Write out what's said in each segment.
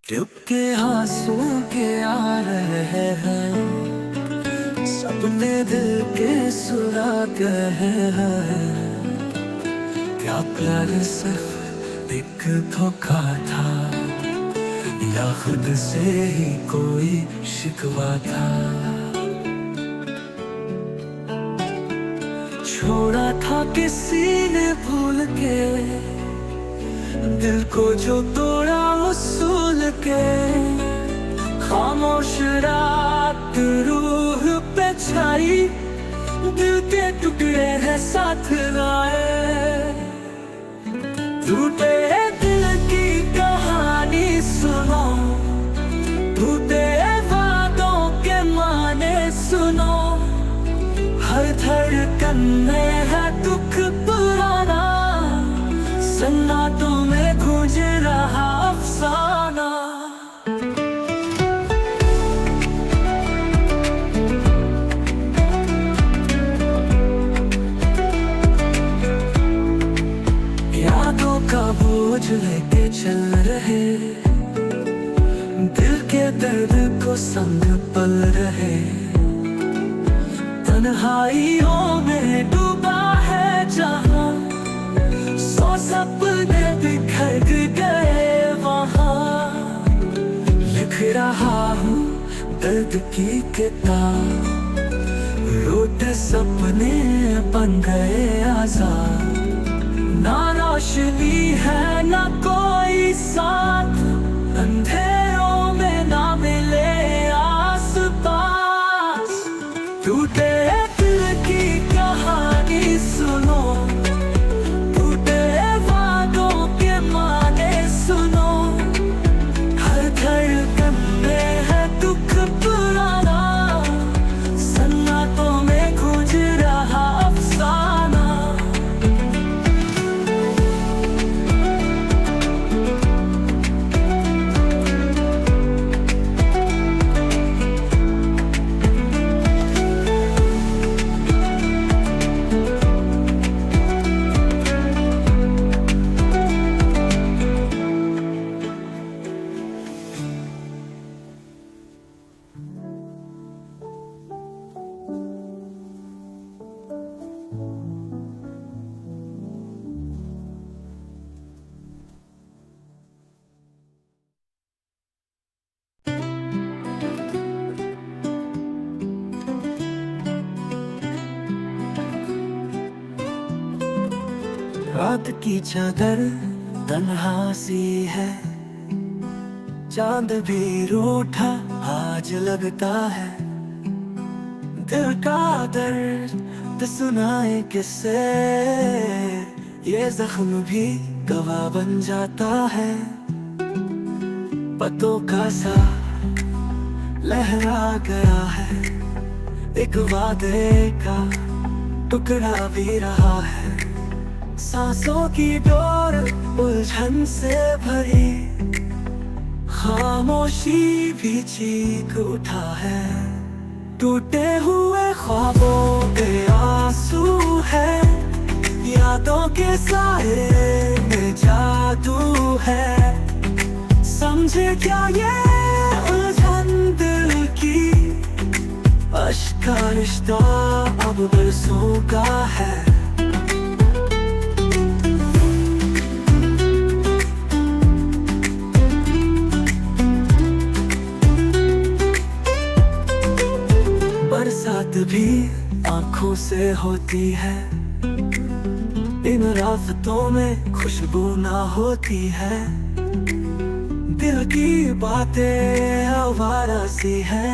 डूब के आंसू के आ रहे हैं, सपने दिल के सुरा गए हैं। क्या प्यार सिर्फ एक धोखा था, या खुद से ही कोई शिकवा था। छोड़ा था किसी ने भूल के, दिल को जो तोड़ा उसूल के। खामोश रात रूह पे छाई, दिल के टुकड़े हैं साथ लाए। टूटे दिल की कहानी सुनो, टूटे वादों के माने सुनो। हर धड़कन में है दुख पुराना, सन्नाटों में गूंज रहा अफसाना। यादों का बोझ लेके चल रहे, दिल के दर्द को संग पल रहे। तन्हाइयों में डूबा है जहां, सौ सपने बिखर गए वहां। लिख रहा हूँ दर्द की किताब, रोते सपने बन गए आजाद। ना रोशनी है ना कोई साथ, अंधेरों में ना मिले आस पास। टूटे दिल की कहानी सुनो, टूटे वादों के माने सुनो। हर धड़कन में है दुख पुराना, सन्नाटों में गूंज रहा अफसाना। रात की चादर तन्हा सी है, चांद भी रूठा आज लगता है। दिल का दर्द सुनाए किससे, ये जख्म भी गवाह बन जाता है। पतों का सा लहरा गया है, एक वादे का टुकड़ा भी रहा है। सांसों की डोर उलझन से भरी, खामोशी भी चीख उठा है। टूटे हुए ख्वाबों पे आंसू है, यादों के साए में जादू है। समझे क्या ये उलझन दिल की, अश्क का रिश्ता अब बरसों का है। बरसात भी आँखों से होती है, इन रास्तों में खुशबू ना होती है। दिल की बातें आवारा सी है,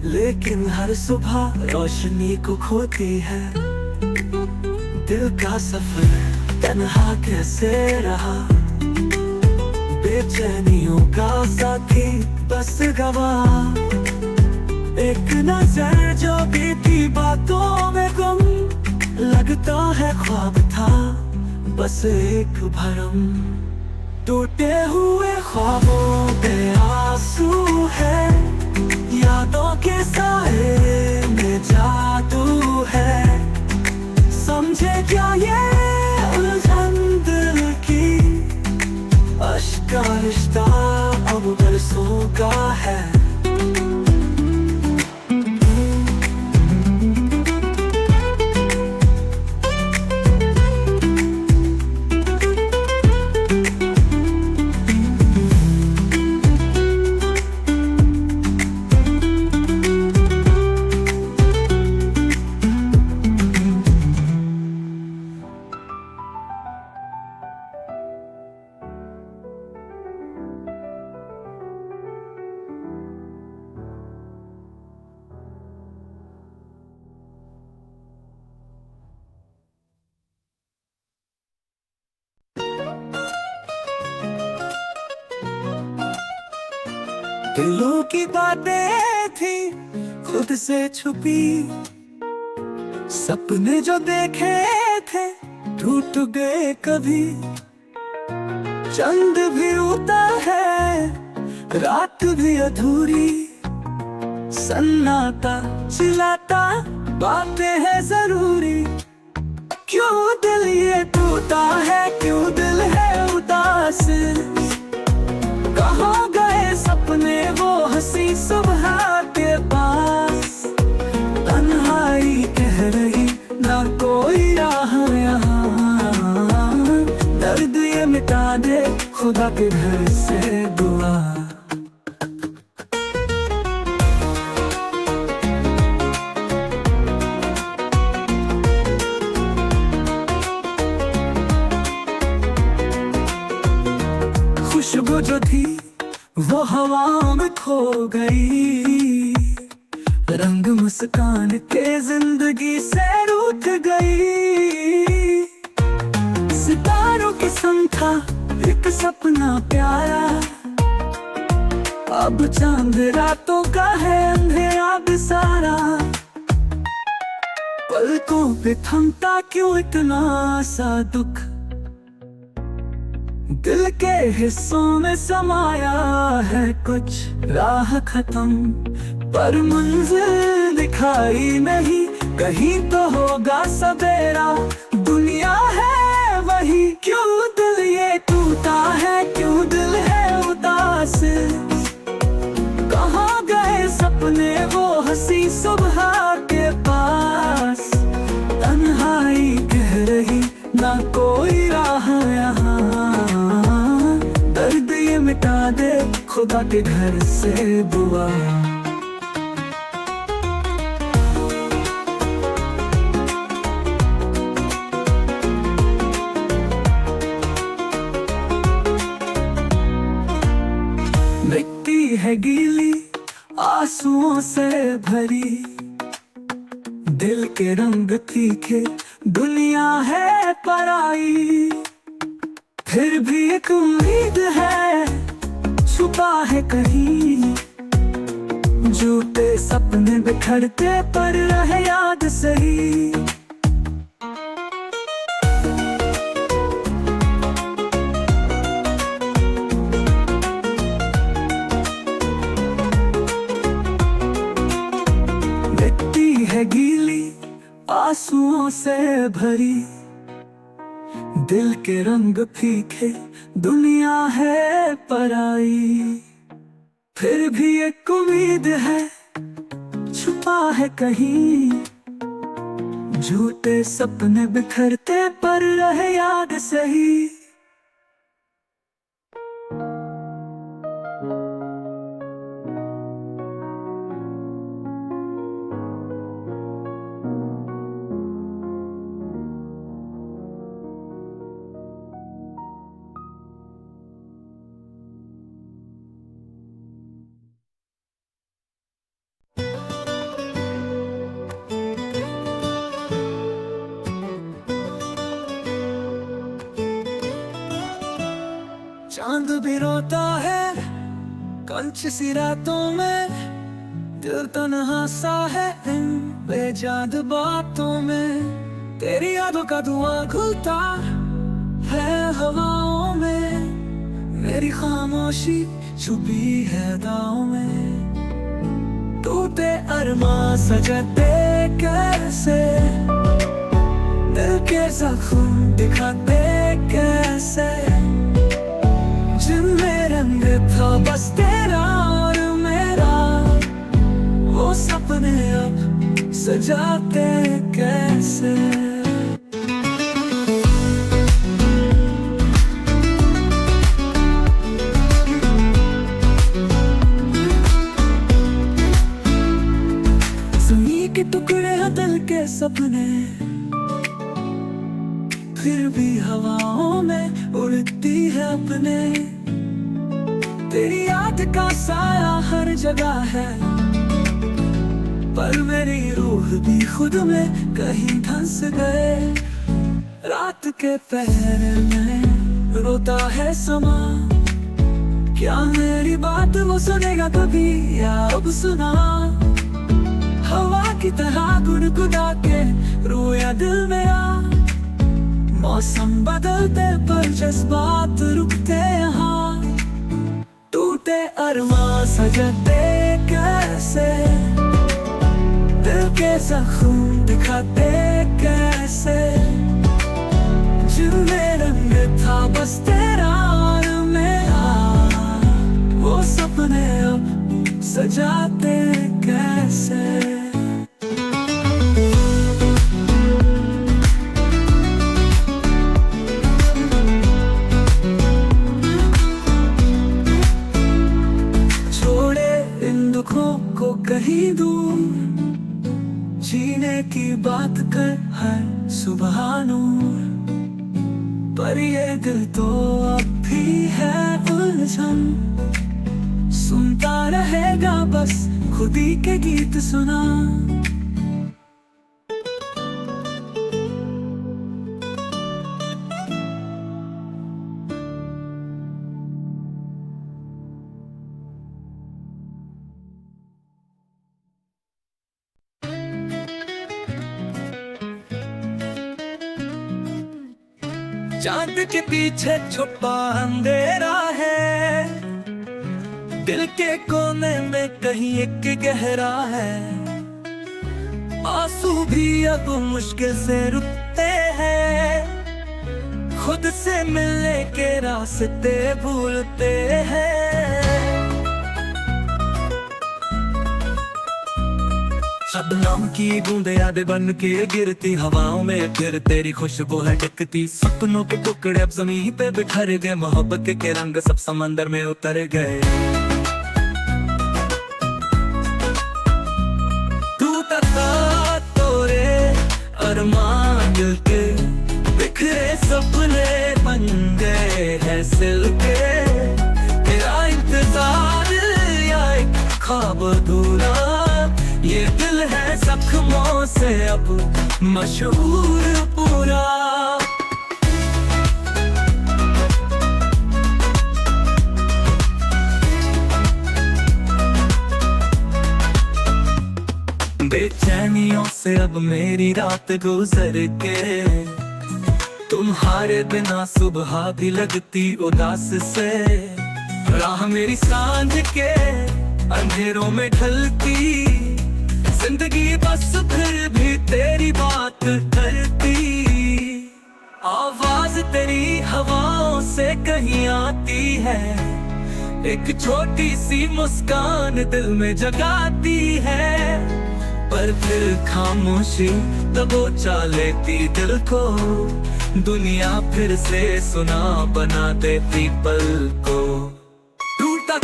लेकिन हर सुबह रोशनी को खोती है। दिल का सफर तन्हा कैसे रहा, बेचैनियों का साथी बस गवाह। एक नजर जो बीती बातों में गुम, लगता है ख्वाब था बस एक भरम। टूटे हुए ख्वाबों पे आंसू है, यादों के साए में जादू है। समझे क्या ये उलझन दिल की, अश्क का रिश्ता दिलों की बातें थी खुद से छुपी, सपने जो देखे थे टूट गए कभी। चंद भी उता है, रात भी अधूरी, सन्नाटा चिल्लाता बातें है जरूरी। क्यों दिल ये टूटा है, क्यों दिल है उदास, कहाँ गए सपने वो हंसी सुबह के पास। तन्हाई कह रही ना कोई राह यहाँ, दर्द ये मिटा दे खुदा के घर से दुआ। खुशबू जो थी वो हवा में खो गई, रंग मुस्कान के जिंदगी से रूठ गई। सितारों की संग था एक सपना प्यारा, अब चांद रातों का है अंधेरा सारा। पलकों पे थमता क्यों इतना सा दुख, दिल के हिस्सों में समाया है कुछ। राह खत्म पर मंजिल दिखाई नहीं, कहीं तो होगा सवेरा, दुनिया है वही। क्यों दिल ये टूटा है, क्यों दिल है उदास, कहाँ गए सपने वो हंसी सुबह के पास। तन्हाई कह रही ना कोई राह यहाँ, दर्द ये मिटा दे खुदा के घर से दुआ। मिट्टी है गीली आंसुओं से भरी, दिल के रंग तीखे दुनिया है पराई। फिर भी एक उम्मीद है छुपा है कहीं, झूठे सपने बिखरते पर रहे याद सही। मिट्टी है गीली आंसुओं से भरी, दिल के रंग फीके दुनिया है पराई। फिर भी एक उम्मीद है छुपा है कहीं, झूठे सपने बिखरते पर रहे याद सही। चांद भी रोता है कंच सी रातों में, दिल तन्हा सा है इन बेजाद बातों में। तेरी यादों का धुआं घुलता है हवाओं में, मेरी खामोशी छुपी है दाओं में। टूटे अरमां सजाते कैसे, दिल के जख्म दिखाते कैसे, जिनमें रंग था बस तेरा और मेरा, वो सपने अब सजाते कैसे। सुनी के टुकड़े हैं दिल के सपने, फिर भी हवाओं में उड़ती है अपने। तेरी याद का साया हर जगह है, पर मेरी रूह भी खुद में कहीं धंस गए। रात के पहर में रोता है समा, क्या मेरी बात वो सुनेगा कभी, या अब सुना हवा की तरह गुनगुना के रोया दिल मेरा। मौसम बदलते पर जज्बात रुकते यहाँ, टूटे अरमां सजते कैसे, दिल के जख्म दिखाते कैसे। जिनमें रंग था बस तेरा मेरा, वो सपने अब सजाते कैसे। छोड़े इन दुखों को कहीं दूर, जीने की बात कर हर सुबह नूर। पर ये दिल तो अब भी है उलझन, सुनता रहेगा बस खुदी के गीत सुना। चांद के पीछे छुपा अंधेरा है, दिल के कोने में कहीं एक गहरा है। आंसू भी अब मुश्किल से रुकते हैं, खुद से मिलने के रास्ते भूलते हैं। शबनम की बूंदे यादें बन के गिरती हवाओं में, फिर तेरी खुशबू है टिकती। सपनों के टुकड़े अब जमीन पे बिखर गए, मोहब्बत के रंग सब समंदर में उतर गए। टूटा तोरे अरमान दिल के, बिखरे सपने बन गए हैं सिल के। तेरा इंतजार या एक ख्वाब अधूरा, ये दिल है जख्मों से अब मशहूर पूरा। बेचैनियों से अब मेरी रात गुजर के, तुम्हारे बिना सुबह भी लगती उदास से। राह मेरी सांझ के अंधेरों में ढलती, जिंदगी बस फिर भी तेरी बात करती। आवाज तेरी हवाओं से कहीं आती है, एक छोटी सी मुस्कान दिल में जगाती है। पर फिर खामोशी दबोचा लेती दिल को, दुनिया फिर से सुना बना देती पल को। टूटा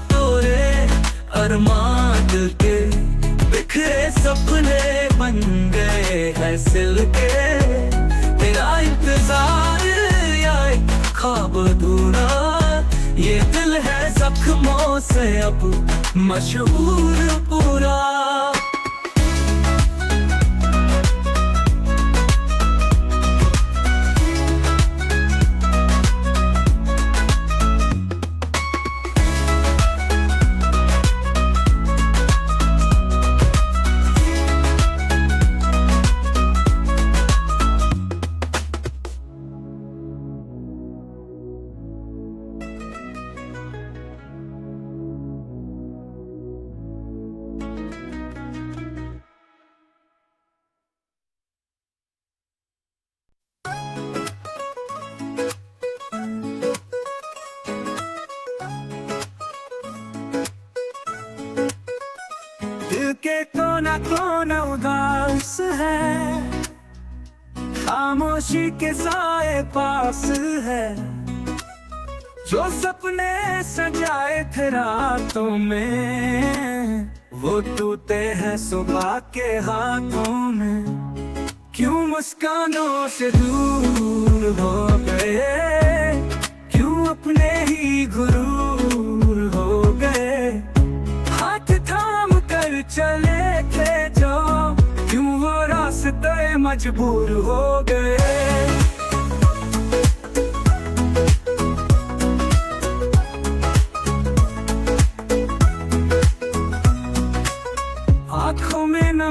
तोरे अरमान दिल के, बिखरे सपने बन गए हैं सिल के। तेरा इंतजार या एक ख्वाब अधूरा, ये दिल है जख्मों से अब मशहूर पूरा। दिल के कोना कोना उदास है, खामोशी के साए पास है। जो सपने सजाए थे रातों में, वो टूटे हैं सुबह के हाथों में। क्यों मुस्कानों से दूर हो गए, क्यों अपने ही गुरूर हो गए। हाथ थाम कर चले थे जो, क्यों वो रास्ते मजबूर हो गए।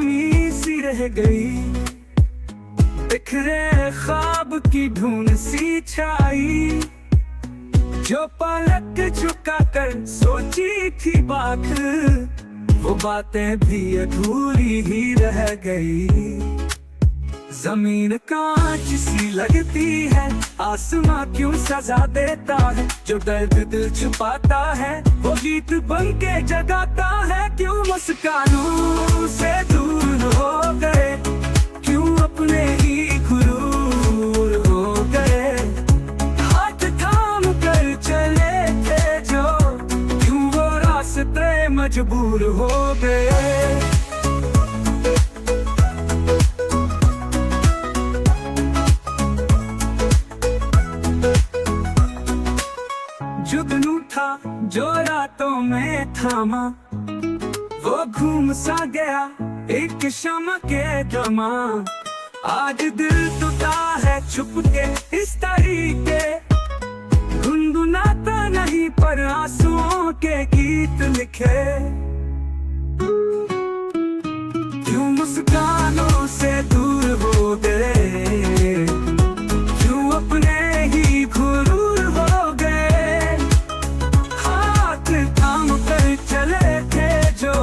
कमी सी रह गई, बिखरे ख्वाब की धुन सी छाई। जो पलक झुका कर सोची थी बात, वो बातें भी अधूरी ही रह गई। जमीन कांच सी लगती है, आसमां क्यों सजा देता है। जो दर्द दिल छुपाता है, वो गीत बन के जगाता है। क्यों मुस्कानों से दूर हो गए, क्यों अपने ही गुरूर हो गए। हाथ थाम कर चले थे जो, क्यों वो रास्ते मजबूर हो गए। जुगनू था जो रातों में थामा, वो घूम सा गया एक शम्मा के दमा। आज दिल टूटा है छुप के इस तरीके, गुनगुनाता नहीं पर आंसुओं के गीत लिखे। क्यों मुस्कानों से दूर हो गए, क्यों अपने ही गुरूर हो गए। हाथ थाम कर चले थे जो,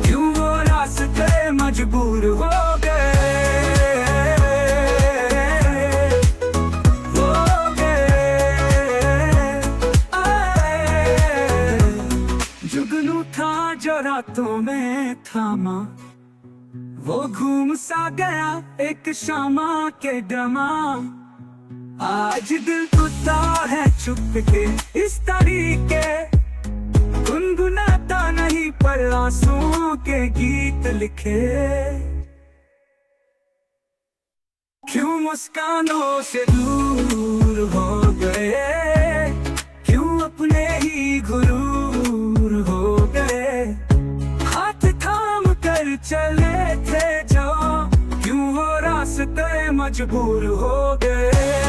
क्यों वो रास्ते मजबूर हो गए। जुगनू था जो रातों में थामा, वो घूम सा गया एक शामा के डमा। आज दिल टूटा है छुप के इस तरीके, गुनगुनाता नहीं पर आंसुओं के गीत लिखे। क्यों मुस्कानों से दूर हो गए, क्यों अपने ही गुरूर हो गए। हाथ थाम कर चले थे जो, क्यों वो रास्ते मजबूर हो गए।